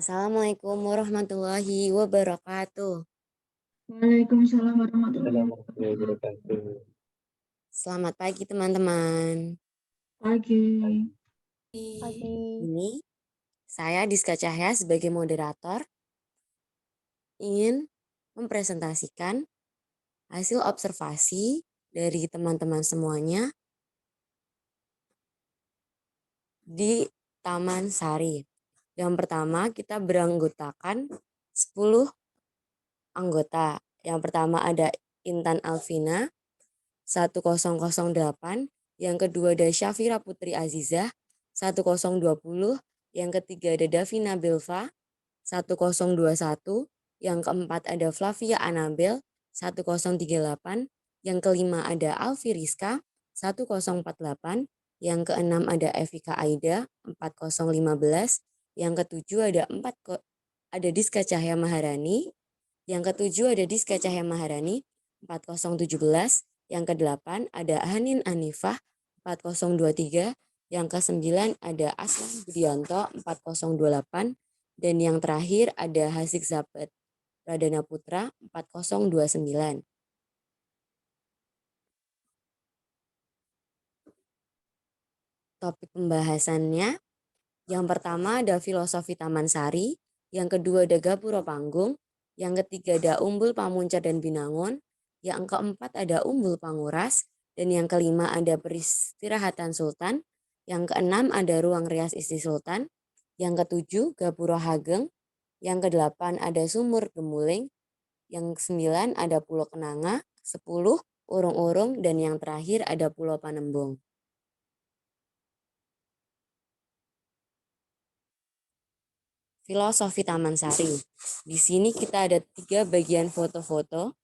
Assalamualaikum warahmatullahi wabarakatuh. Waalaikumsalam warahmatullahi wabarakatuh. Selamat pagi teman-teman. Pagi. Pagi. Ini saya Diska Cahya sebagai moderator ingin mempresentasikan hasil observasi dari teman-teman semuanya di Taman Sari. Yang pertama kita beranggotakan 10 anggota. Yang pertama ada Intan Alvina 1008, yang kedua ada Syafira Putri Azizah 1020, yang ketiga ada Davina Belva 1021, yang keempat ada Flavia Anabel 1038, yang kelima ada Alfi Rizka 1048, yang keenam ada Evika Aida 4015, yang ketujuh ada Diska Cahya Maharani, yang ketujuh ada Diska Cahya Maharani 4017, yang kedelapan ada Hanin Anifah 4023, yang kesembilan ada Aslan Budianto 4028, dan yang terakhir ada Hasik Zapet Pradana Putra 4029. Topik pembahasannya, yang pertama ada filosofi Taman Sari, yang kedua ada Gapura Panggung, yang ketiga ada Umbul Pamuncar dan Binangun, yang keempat ada Umbul Panguras, dan yang kelima ada Peristirahatan Sultan, yang keenam ada Ruang Rias Istri Sultan, yang ketujuh Gapura Hageng, yang kedelapan ada Sumur Gemuling, yang kesembilan ada Pulau Kenanga, 10 Urung-Urung, dan yang terakhir ada Pulau Panembung. Filosofi Taman Sari. Di sini kita ada 3 bagian foto-foto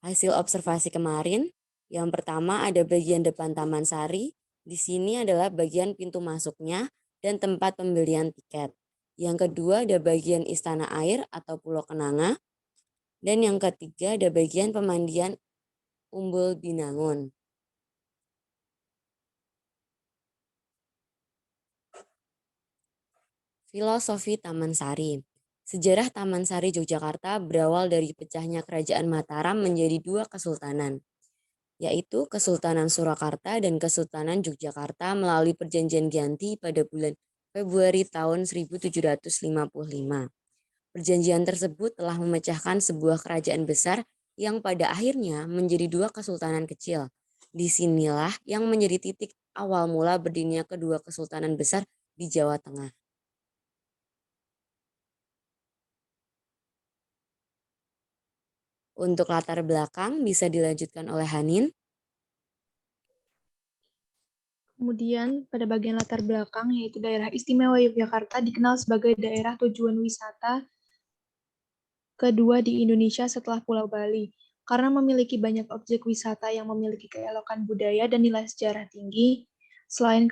hasil observasi kemarin. Yang pertama ada bagian depan Taman Sari. Di sini adalah bagian pintu masuknya dan tempat pembelian tiket. Yang kedua ada bagian Istana Air atau Pulau Kenanga. Dan yang ketiga ada bagian pemandian Umbul Binangun. Filosofi Taman Sari. Sejarah Taman Sari Yogyakarta berawal dari pecahnya Kerajaan Mataram menjadi 2 kesultanan, yaitu Kesultanan Surakarta dan Kesultanan Yogyakarta melalui Perjanjian Giyanti pada bulan Februari tahun 1755. Perjanjian tersebut telah memecahkan sebuah kerajaan besar yang pada akhirnya menjadi 2 kesultanan kecil. Disinilah yang menjadi titik awal mula berdirinya kedua kesultanan besar di Jawa Tengah. Untuk latar belakang bisa dilanjutkan oleh Hanin. Kemudian pada bagian latar belakang yaitu daerah istimewa Yogyakarta dikenal sebagai daerah tujuan wisata kedua di Indonesia setelah Pulau Bali. Karena memiliki banyak objek wisata yang memiliki keelokan budaya dan nilai sejarah tinggi, selain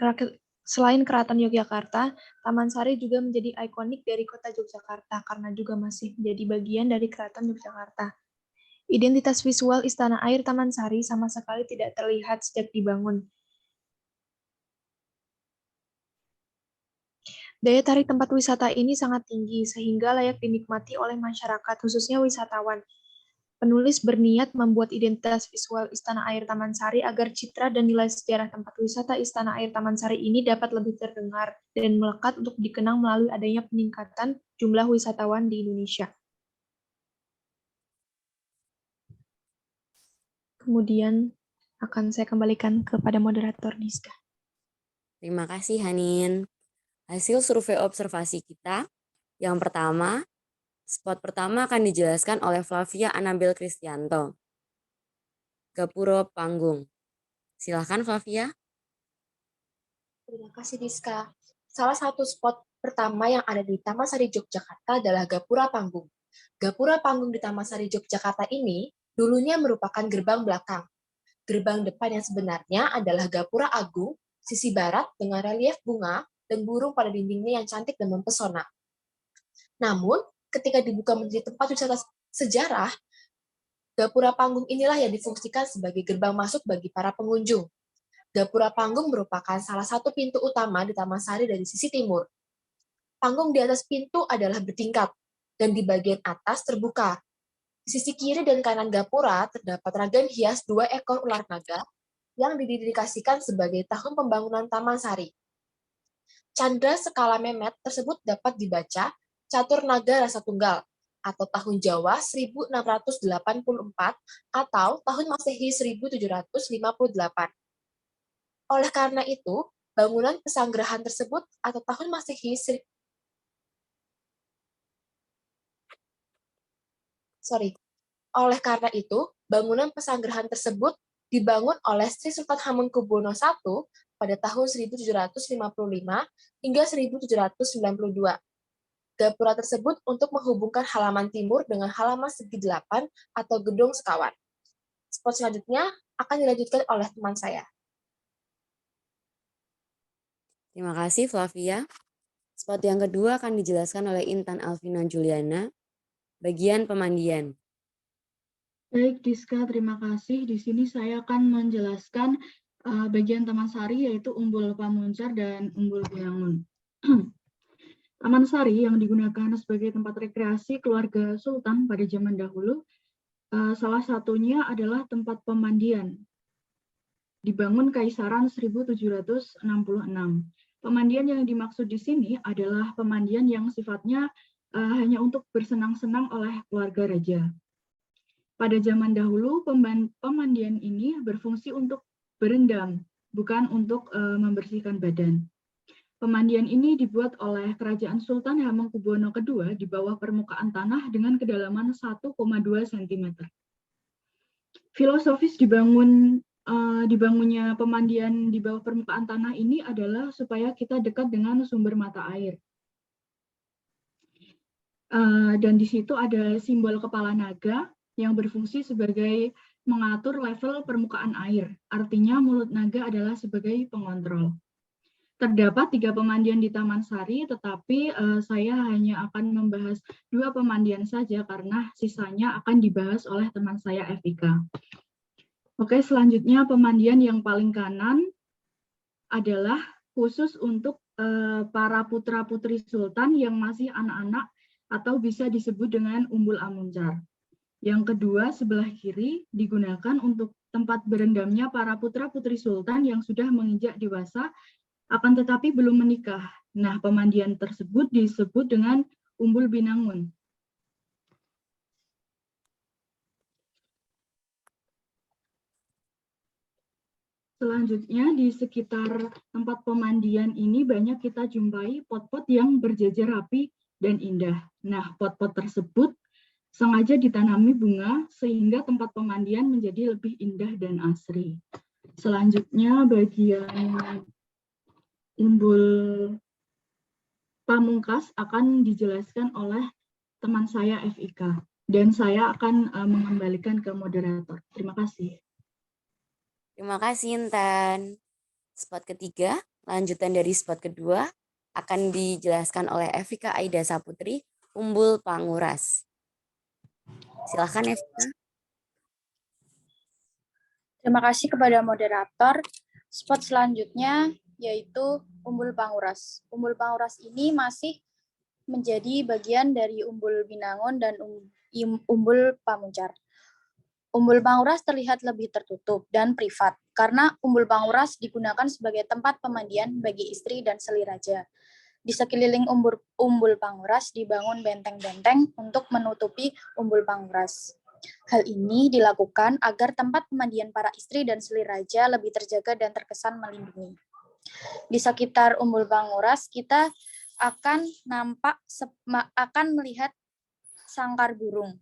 Keraton Yogyakarta, Taman Sari juga menjadi ikonik dari kota Yogyakarta karena juga masih menjadi bagian dari Keraton Yogyakarta. Identitas visual Istana Air Taman Sari sama sekali tidak terlihat sejak dibangun. Daya tarik tempat wisata ini sangat tinggi, sehingga layak dinikmati oleh masyarakat, khususnya wisatawan. Penulis berniat membuat identitas visual Istana Air Taman Sari agar citra dan nilai sejarah tempat wisata Istana Air Taman Sari ini dapat lebih terdengar dan melekat untuk dikenang melalui adanya peningkatan jumlah wisatawan di Indonesia. Kemudian akan saya kembalikan kepada moderator Diska. Terima kasih Hanin. Hasil survei observasi kita, yang pertama, spot pertama akan dijelaskan oleh Flavia Anabel Kristianto. Gapura Panggung. Silahkan Flavia. Terima kasih Diska. Salah satu spot pertama yang ada di Taman Sari Yogyakarta adalah Gapura Panggung. Gapura Panggung di Taman Sari Yogyakarta ini dulunya merupakan gerbang belakang. Gerbang depan yang sebenarnya adalah Gapura Agung, sisi barat dengan relief bunga dan burung pada dindingnya yang cantik dan mempesona. Namun, ketika dibuka menjadi tempat wisata sejarah, Gapura Panggung inilah yang difungsikan sebagai gerbang masuk bagi para pengunjung. Gapura Panggung merupakan salah satu pintu utama di Taman Sari dari sisi timur. Panggung di atas pintu adalah bertingkat, dan di bagian atas terbuka. Di sisi kiri dan kanan gapura terdapat ragam hias 2 ekor ular naga yang didedikasikan sebagai tahun pembangunan Taman Sari. Candra skala Mehmet tersebut dapat dibaca Catur Naga Rasa Tunggal atau tahun Jawa 1684 atau tahun Masehi 1758. Oleh karena itu, bangunan pesanggerahan tersebut atau tahun Masehi Oleh karena itu, bangunan pesanggerahan tersebut dibangun oleh Sri Sultan Hamengkubuwono I pada tahun 1755 hingga 1792. Gapura tersebut untuk menghubungkan halaman timur dengan halaman segi 8 atau gedung sekawan. Spot selanjutnya akan dilanjutkan oleh teman saya. Terima kasih Flavia. Spot yang kedua akan dijelaskan oleh Intan Alvina Juliana, bagian pemandian. Baik, Diska, terima kasih. Di sini saya akan menjelaskan bagian Taman Sari, yaitu Umbul Pamuncar dan Umbul Binangun. Taman Sari yang digunakan sebagai tempat rekreasi keluarga Sultan pada zaman dahulu, salah satunya adalah tempat pemandian. Dibangun Kaisaran 1766. Pemandian yang dimaksud di sini adalah pemandian yang sifatnya hanya untuk bersenang-senang oleh keluarga raja. Pada zaman dahulu, pemandian ini berfungsi untuk berendam, bukan untuk membersihkan badan. Pemandian ini dibuat oleh Kerajaan Sultan Hamengkubuwono II di bawah permukaan tanah dengan kedalaman 1,2 cm. Filosofis dibangunnya pemandian di bawah permukaan tanah ini adalah supaya kita dekat dengan sumber mata air. Dan di situ ada simbol kepala naga yang berfungsi sebagai mengatur level permukaan air. Artinya mulut naga adalah sebagai pengontrol. Terdapat 3 pemandian di Taman Sari, tetapi saya hanya akan membahas 2 pemandian saja karena sisanya akan dibahas oleh teman saya Evika. Oke, selanjutnya pemandian yang paling kanan adalah khusus untuk para putra-putri Sultan yang masih anak-anak atau bisa disebut dengan Umbul Amuncar. Yang kedua, sebelah kiri digunakan untuk tempat berendamnya para putra-putri Sultan yang sudah menginjak dewasa, akan tetapi belum menikah. Nah, pemandian tersebut disebut dengan Umbul Binangun. Selanjutnya, di sekitar tempat pemandian ini banyak kita jumpai pot-pot yang berjajar rapi dan indah. Nah, pot-pot tersebut sengaja ditanami bunga sehingga tempat pemandian menjadi lebih indah dan asri. Selanjutnya, bagian Umbul Pamungkas akan dijelaskan oleh teman saya Evika, dan saya akan mengembalikan ke moderator. Terima kasih. Terima kasih Intan. Spot ketiga, lanjutan dari spot kedua, akan dijelaskan oleh Evika Aida Saputri, Umbul Panguras. Silakan Evika. Terima kasih kepada moderator. Spot selanjutnya yaitu Umbul Panguras. Umbul Panguras ini masih menjadi bagian dari Umbul Binangun dan Umbul Pamuncar. Umbul Panguras terlihat lebih tertutup dan privat karena Umbul Panguras digunakan sebagai tempat pemandian bagi istri dan seliraja. Di sekeliling Umbul Panguras dibangun benteng-benteng untuk menutupi Umbul Panguras. Hal ini dilakukan agar tempat pemandian para istri dan seliraja lebih terjaga dan terkesan melindungi. Di sekitar Umbul Panguras kita akan melihat sangkar burung.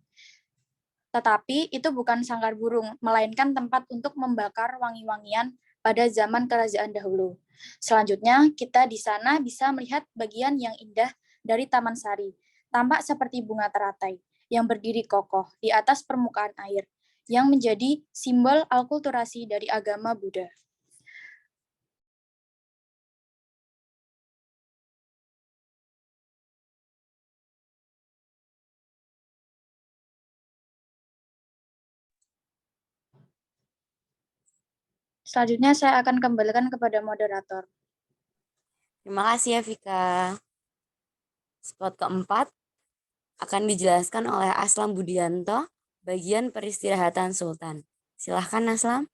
Tetapi itu bukan sangkar burung, melainkan tempat untuk membakar wangi-wangian pada zaman kerajaan dahulu. Selanjutnya, kita di sana bisa melihat bagian yang indah dari Taman Sari, tampak seperti bunga teratai yang berdiri kokoh di atas permukaan air, yang menjadi simbol akulturasi dari agama Buddha. Selanjutnya saya akan kembalikan kepada moderator. Terima kasih Evika. Spot keempat akan dijelaskan oleh Aslam Budianto, bagian peristirahatan Sultan. Silahkan Aslam.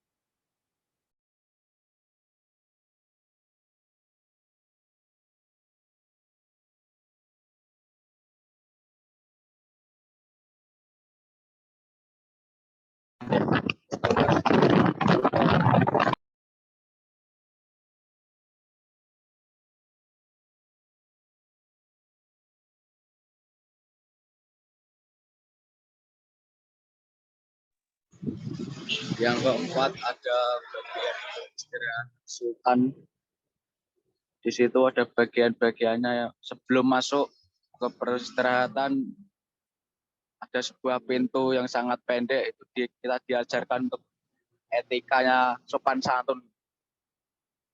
Yang keempat ada bagian istirahat Sultan. Di situ ada bagian-bagiannya. Sebelum masuk ke peristirahatan ada sebuah pintu yang sangat pendek. Itu kita diajarkan untuk etikanya sopan santun,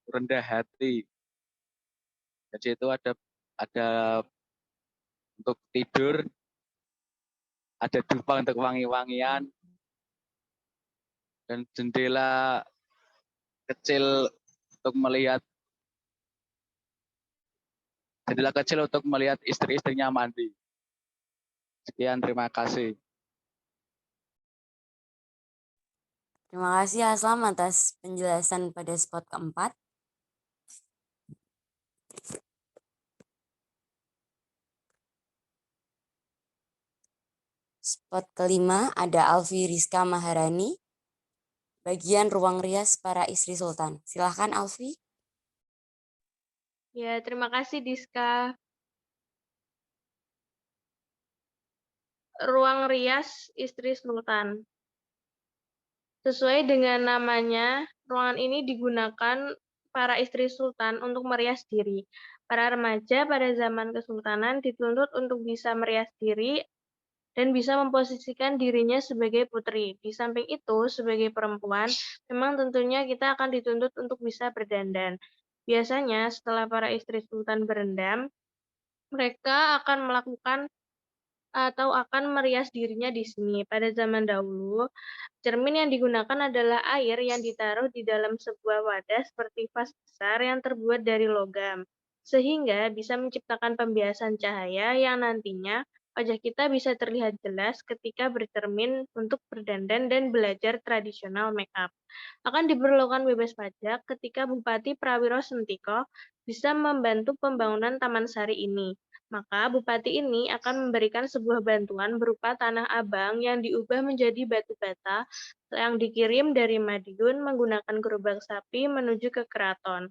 rendah hati. Di situ ada untuk tidur, ada dupa untuk wangi-wangian, dan jendela kecil untuk melihat istri-istrinya mandi. Sekian, terima kasih. Terima kasih Aslam atas penjelasan pada spot keempat. Spot kelima ada Alfi Rizka Maharani, bagian ruang rias para istri Sultan. Silahkan Alfi. Ya, terima kasih Diska. Ruang rias istri Sultan. Sesuai dengan namanya, ruangan ini digunakan para istri Sultan untuk merias diri. Para remaja pada zaman Kesultanan dituntut untuk bisa merias diri dan bisa memposisikan dirinya sebagai putri. Di samping itu, sebagai perempuan, memang tentunya kita akan dituntut untuk bisa berdandan. Biasanya, setelah para istri Sultan berendam, mereka akan melakukan atau akan merias dirinya di sini. Pada zaman dahulu, cermin yang digunakan adalah air yang ditaruh di dalam sebuah wadah seperti vas besar yang terbuat dari logam, sehingga bisa menciptakan pembiasan cahaya yang nantinya wajah kita bisa terlihat jelas ketika bercermin untuk berdandan dan belajar tradisional make up. Akan diperlukan bebas pajak ketika Bupati Prawiro Sentiko bisa membantu pembangunan Taman Sari ini. Maka bupati ini akan memberikan sebuah bantuan berupa tanah abang yang diubah menjadi batu bata yang dikirim dari Madiun menggunakan gerobak sapi menuju ke keraton.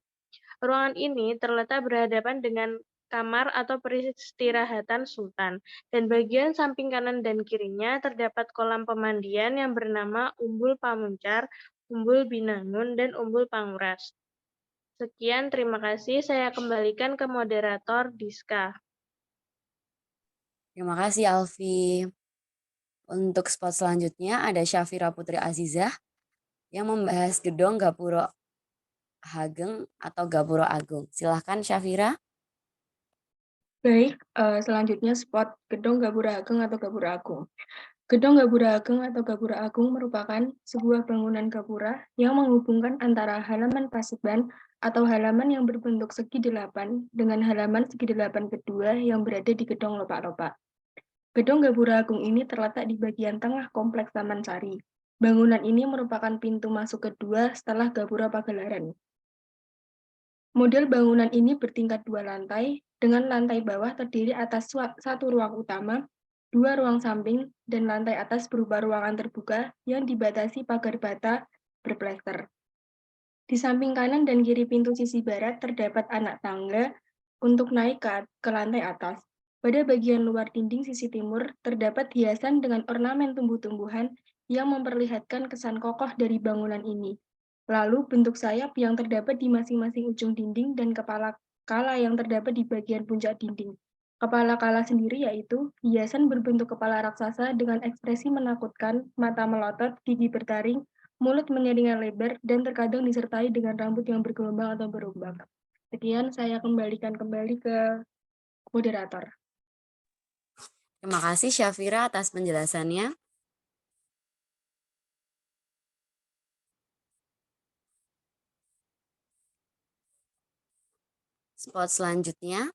Ruangan ini terletak berhadapan dengan kamar atau peristirahatan Sultan, dan bagian samping kanan dan kirinya terdapat kolam pemandian yang bernama Umbul Pamuncar, Umbul Binangun, dan Umbul Panguras. Sekian, terima kasih. Saya kembalikan ke moderator Diska. Terima kasih Alfi. Untuk spot selanjutnya ada Syafira Putri Azizah yang membahas gedung Gapuro Hageng atau Gapuro Agung. Silahkan Syafira. Baik, selanjutnya spot Gedung Gapura Ageng atau Gapura Agung. Gedung Gapura Ageng atau Gapura Agung merupakan sebuah bangunan gapura yang menghubungkan antara halaman paseban atau halaman yang berbentuk segi delapan dengan halaman segi delapan kedua yang berada di Gedung Lopak-Lopak. Gedung Gapura Agung ini terletak di bagian tengah kompleks Taman Sari. Bangunan ini merupakan pintu masuk kedua setelah Gapura Pagelaran. Model bangunan ini bertingkat 2 lantai, dengan lantai bawah terdiri atas satu ruang utama, 2 ruang samping, dan lantai atas berupa ruangan terbuka yang dibatasi pagar bata berplester. Di samping kanan dan kiri pintu sisi barat terdapat anak tangga untuk naik ke lantai atas. Pada bagian luar dinding sisi timur terdapat hiasan dengan ornamen tumbuh-tumbuhan yang memperlihatkan kesan kokoh dari bangunan ini. Lalu bentuk sayap yang terdapat di masing-masing ujung dinding dan kepala kala yang terdapat di bagian puncak dinding. Kepala kala sendiri yaitu hiasan berbentuk kepala raksasa dengan ekspresi menakutkan, mata melotot, gigi bertaring, mulut menyaringan lebar, dan terkadang disertai dengan rambut yang bergelombang atau berombak. Sekian, saya kembalikan kembali ke moderator. Terima kasih Syafira atas penjelasannya. Spot selanjutnya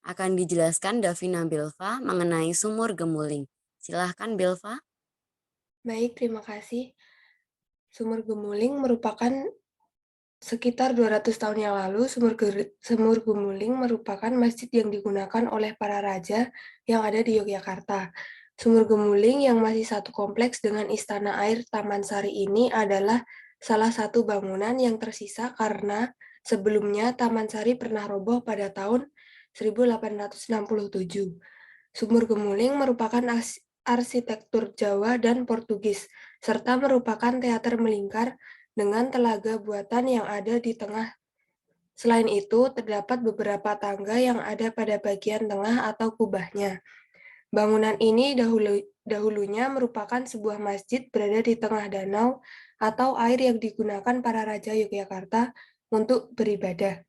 Akan dijelaskan Davina Belva mengenai sumur Gemuling. Silahkan Belva. Baik, terima kasih. Sumur Gemuling merupakan sekitar 200 tahun yang lalu, Sumur Gemuling merupakan masjid yang digunakan oleh para raja yang ada di Yogyakarta. Sumur Gemuling yang masih satu kompleks dengan Istana Air Taman Sari ini adalah salah satu bangunan yang tersisa karena sebelumnya Taman Sari pernah roboh pada tahun 1867. Sumur Gemuling merupakan arsitektur Jawa dan Portugis, serta merupakan teater melingkar dengan telaga buatan yang ada di tengah. Selain itu, terdapat beberapa tangga yang ada pada bagian tengah atau kubahnya. Bangunan ini dahulunya merupakan sebuah masjid berada di tengah danau atau air yang digunakan para raja Yogyakarta untuk beribadah.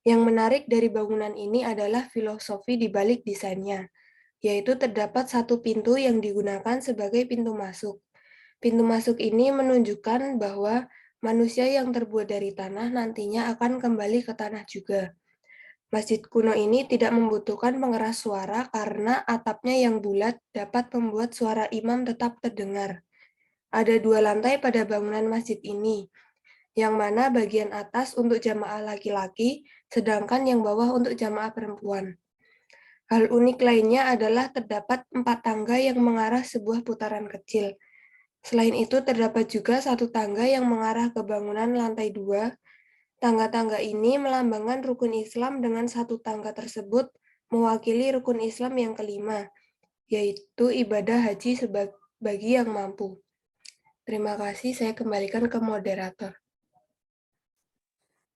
Yang menarik dari bangunan ini adalah filosofi di balik desainnya, yaitu terdapat satu pintu yang digunakan sebagai pintu masuk. Pintu masuk ini menunjukkan bahwa manusia yang terbuat dari tanah nantinya akan kembali ke tanah juga. Masjid kuno ini tidak membutuhkan pengeras suara karena atapnya yang bulat dapat membuat suara imam tetap terdengar. Ada 2 lantai pada bangunan masjid ini, yang mana bagian atas untuk jamaah laki-laki, sedangkan yang bawah untuk jamaah perempuan. Hal unik lainnya adalah terdapat 4 tangga yang mengarah sebuah putaran kecil. Selain itu, terdapat juga satu tangga yang mengarah ke bangunan lantai 2. Tangga-tangga ini melambangkan rukun Islam dengan satu tangga tersebut mewakili rukun Islam yang kelima, yaitu ibadah haji bagi yang mampu. Terima kasih, saya kembalikan ke moderator.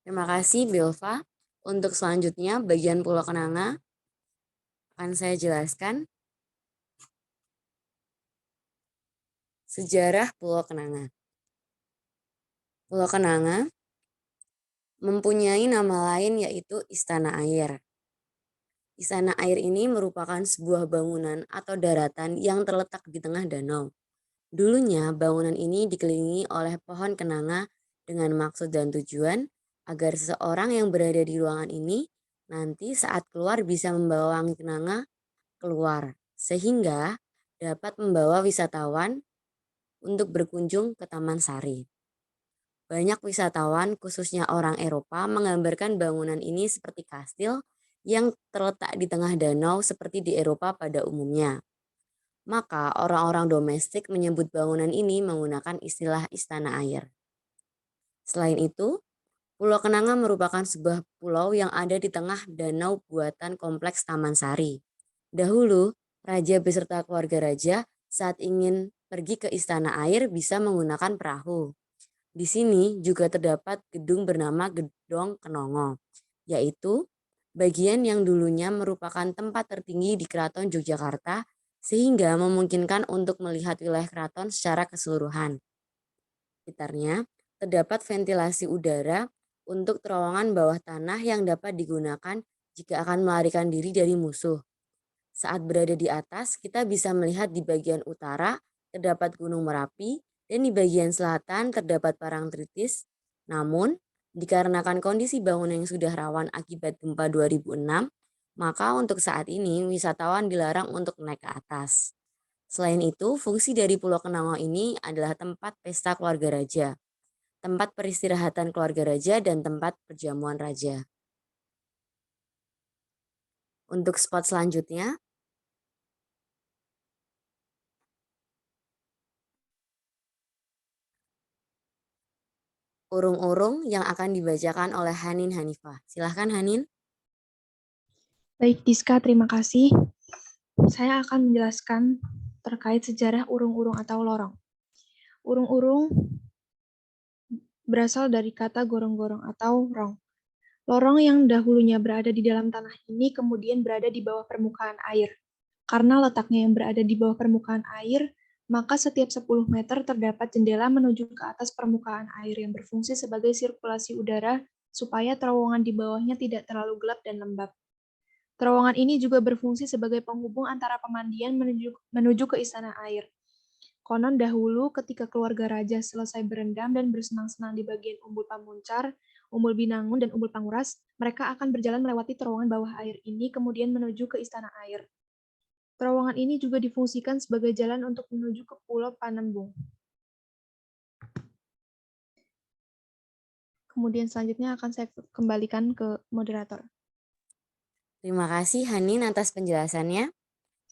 Terima kasih Belva. Untuk selanjutnya bagian Pulau Kenanga akan saya jelaskan. Sejarah Pulau Kenanga. Pulau Kenanga mempunyai nama lain yaitu Istana Air. Istana Air ini merupakan sebuah bangunan atau daratan yang terletak di tengah danau. Dulunya bangunan ini dikelilingi oleh pohon kenanga dengan maksud dan tujuan agar seseorang yang berada di ruangan ini nanti saat keluar bisa membawa wangi kenanga keluar, sehingga dapat membawa wisatawan untuk berkunjung ke Taman Sari. Banyak wisatawan, khususnya orang Eropa, menggambarkan bangunan ini seperti kastil yang terletak di tengah danau seperti di Eropa pada umumnya. Maka orang-orang domestik menyebut bangunan ini menggunakan istilah Istana Air. Selain itu, Pulau Kenanga merupakan sebuah pulau yang ada di tengah danau buatan kompleks Taman Sari. Dahulu, raja beserta keluarga raja saat ingin pergi ke Istana Air bisa menggunakan perahu. Di sini juga terdapat gedung bernama Gedong Kenongo, yaitu bagian yang dulunya merupakan tempat tertinggi di Keraton Yogyakarta sehingga memungkinkan untuk melihat wilayah keraton secara keseluruhan. Sekitarnya terdapat ventilasi udara untuk terowongan bawah tanah yang dapat digunakan jika akan melarikan diri dari musuh. Saat berada di atas, kita bisa melihat di bagian utara terdapat Gunung Merapi dan di bagian selatan terdapat Parangtritis. Namun, dikarenakan kondisi bangunan yang sudah rawan akibat gempa 2006, maka untuk saat ini wisatawan dilarang untuk naik ke atas. Selain itu, fungsi dari Pulau Kenanga ini adalah tempat pesta keluarga raja, tempat peristirahatan keluarga raja, dan tempat perjamuan raja. Untuk spot selanjutnya, urung-urung yang akan dibacakan oleh Hanin Hanifah. Silahkan Hanin. Baik, Diska, terima kasih. Saya akan menjelaskan terkait sejarah urung-urung atau lorong. Urung-urung berasal dari kata gorong-gorong atau rong. Lorong yang dahulunya berada di dalam tanah ini kemudian berada di bawah permukaan air. Karena letaknya yang berada di bawah permukaan air, maka setiap 10 meter terdapat jendela menuju ke atas permukaan air yang berfungsi sebagai sirkulasi udara supaya terowongan di bawahnya tidak terlalu gelap dan lembab. Terowongan ini juga berfungsi sebagai penghubung antara pemandian menuju ke istana air. Konon dahulu ketika keluarga raja selesai berendam dan bersenang-senang di bagian Umbul Pamuncar, Umbul Binangun, dan Umbul Panguras, mereka akan berjalan melewati terowongan bawah air ini, kemudian menuju ke Istana Air. Terowongan ini juga difungsikan sebagai jalan untuk menuju ke Pulau Panembung. Kemudian selanjutnya akan saya kembalikan ke moderator. Terima kasih Hanin atas penjelasannya.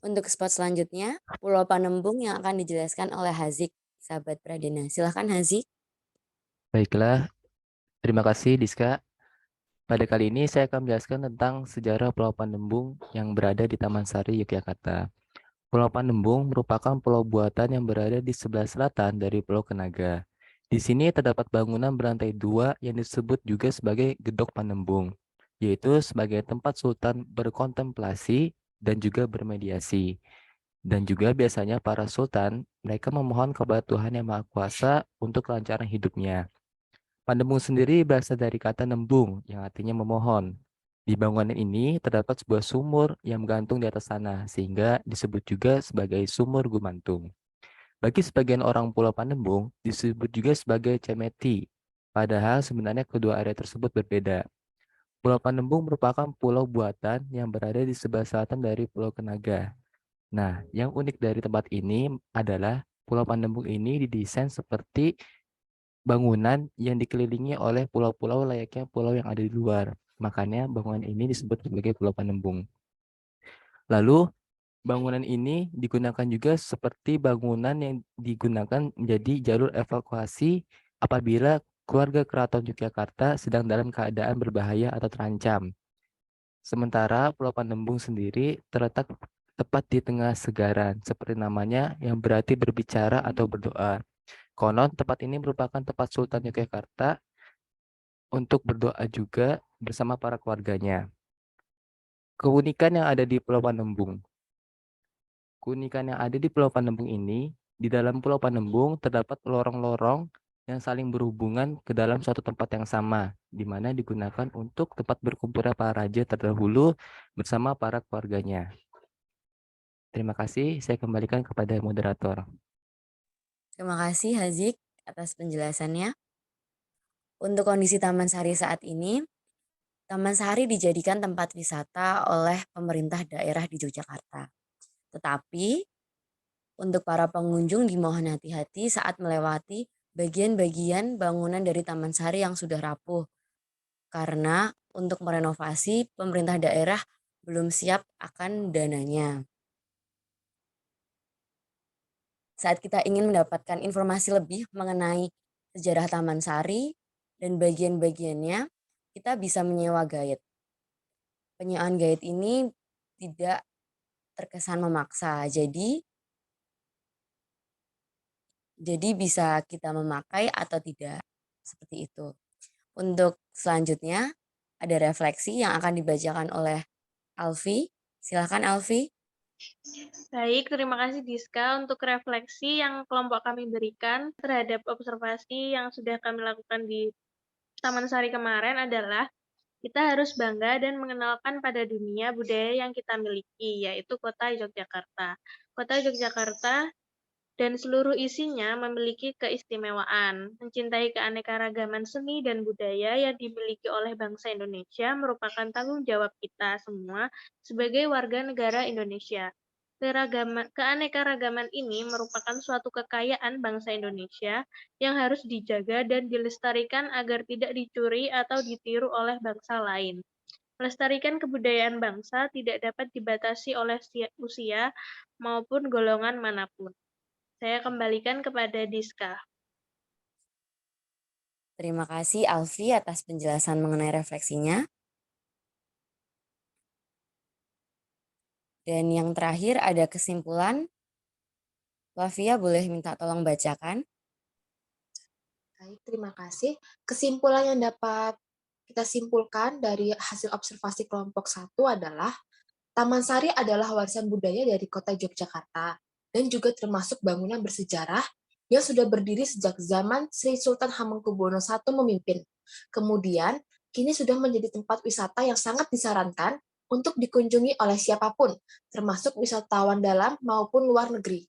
Untuk spot selanjutnya, Pulau Panembung yang akan dijelaskan oleh Hazik, sahabat Pradana. Silahkan Hazik. Baiklah, terima kasih Diska. Pada kali ini saya akan menjelaskan tentang sejarah Pulau Panembung yang berada di Taman Sari, Yogyakarta. Pulau Panembung merupakan pulau buatan yang berada di sebelah selatan dari Pulau Kenaga. Di sini terdapat bangunan berlantai 2 yang disebut juga sebagai Gedok Panembung, yaitu sebagai tempat sultan berkontemplasi dan juga bermediasi. Dan juga biasanya para sultan, mereka memohon kepada Tuhan Yang Maha Kuasa untuk kelancaran hidupnya. Panembung sendiri berasal dari kata nembung yang artinya memohon. Di bangunan ini terdapat sebuah sumur yang menggantung di atas tanah sehingga disebut juga sebagai sumur gumantung. Bagi sebagian orang Pulau Panembung disebut juga sebagai cemeti, padahal sebenarnya kedua area tersebut berbeda. Pulau Panembung merupakan pulau buatan yang berada di sebelah selatan dari Pulau Kenaga. Nah, yang unik dari tempat ini adalah Pulau Panembung ini didesain seperti bangunan yang dikelilingi oleh pulau-pulau layaknya pulau yang ada di luar. Makanya bangunan ini disebut sebagai Pulau Panembung. Lalu bangunan ini digunakan juga seperti bangunan yang digunakan menjadi jalur evakuasi apabila keluarga Keraton Yogyakarta sedang dalam keadaan berbahaya atau terancam. Sementara Pulau Panembung sendiri terletak tepat di tengah segaran, seperti namanya yang berarti berbicara atau berdoa. Konon tempat ini merupakan tempat Sultan Yogyakarta untuk berdoa juga bersama para keluarganya. Keunikan yang ada di Pulau Panembung. Keunikan yang ada di Pulau Panembung ini, di dalam Pulau Panembung terdapat lorong-lorong yang saling berhubungan ke dalam suatu tempat yang sama, di mana digunakan untuk tempat berkumpulnya para raja terdahulu bersama para keluarganya. Terima kasih, saya kembalikan kepada moderator. Terima kasih Hazik atas penjelasannya. Untuk kondisi Taman Sari saat ini, Taman Sari dijadikan tempat wisata oleh pemerintah daerah di Yogyakarta. Tetapi, untuk para pengunjung dimohon hati-hati saat melewati bagian-bagian bangunan dari Taman Sari yang sudah rapuh. Karena untuk merenovasi, pemerintah daerah belum siap akan dananya. Saat kita ingin mendapatkan informasi lebih mengenai sejarah Taman Sari dan bagian-bagiannya, kita bisa menyewa guide. Penyewaan guide ini tidak terkesan memaksa, jadi bisa kita memakai atau tidak, seperti itu. Untuk selanjutnya, ada refleksi yang akan dibacakan oleh Alfi. Silakan Alfi. Baik, terima kasih Diska untuk refleksi yang kelompok kami berikan terhadap observasi yang sudah kami lakukan di Taman Sari kemarin adalah kita harus bangga dan mengenalkan pada dunia budaya yang kita miliki, yaitu Kota Yogyakarta. Kota Yogyakarta dan seluruh isinya memiliki keistimewaan. Mencintai keanekaragaman seni dan budaya yang dimiliki oleh bangsa Indonesia merupakan tanggung jawab kita semua sebagai warga negara Indonesia. Keanekaragaman ini merupakan suatu kekayaan bangsa Indonesia yang harus dijaga dan dilestarikan agar tidak dicuri atau ditiru oleh bangsa lain. Melestarikan kebudayaan bangsa tidak dapat dibatasi oleh usia maupun golongan manapun. Saya kembalikan kepada Diska. Terima kasih Alfi atas penjelasan mengenai refleksinya. Dan yang terakhir ada kesimpulan. Flavia boleh minta tolong bacakan. Baik, terima kasih. Kesimpulan yang dapat kita simpulkan dari hasil observasi kelompok 1 adalah Taman Sari adalah warisan budaya dari Kota Yogyakarta dan juga termasuk bangunan bersejarah yang sudah berdiri sejak zaman Sri Sultan Hamengkubuwono I memimpin. Kemudian, kini sudah menjadi tempat wisata yang sangat disarankan untuk dikunjungi oleh siapapun, termasuk wisatawan dalam maupun luar negeri.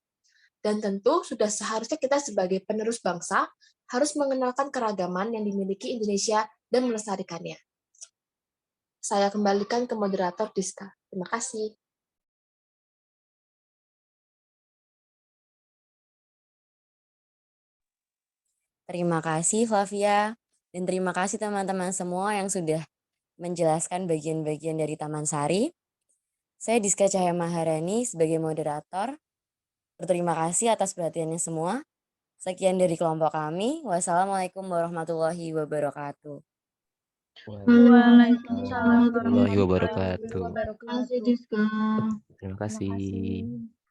Dan tentu sudah seharusnya kita sebagai penerus bangsa harus mengenalkan keragaman yang dimiliki Indonesia dan melestarikannya. Saya kembalikan ke moderator Diska. Terima kasih. Terima kasih Flavia, dan terima kasih teman-teman semua yang sudah menjelaskan bagian-bagian dari Taman Sari. Saya Diska Cahaya Maharani sebagai moderator. Berterima kasih atas perhatiannya semua. Sekian dari kelompok kami. Wassalamualaikum warahmatullahi wabarakatuh. Waalaikumsalam warahmatullahi wabarakatuh. Terima kasih, Diska. Terima kasih.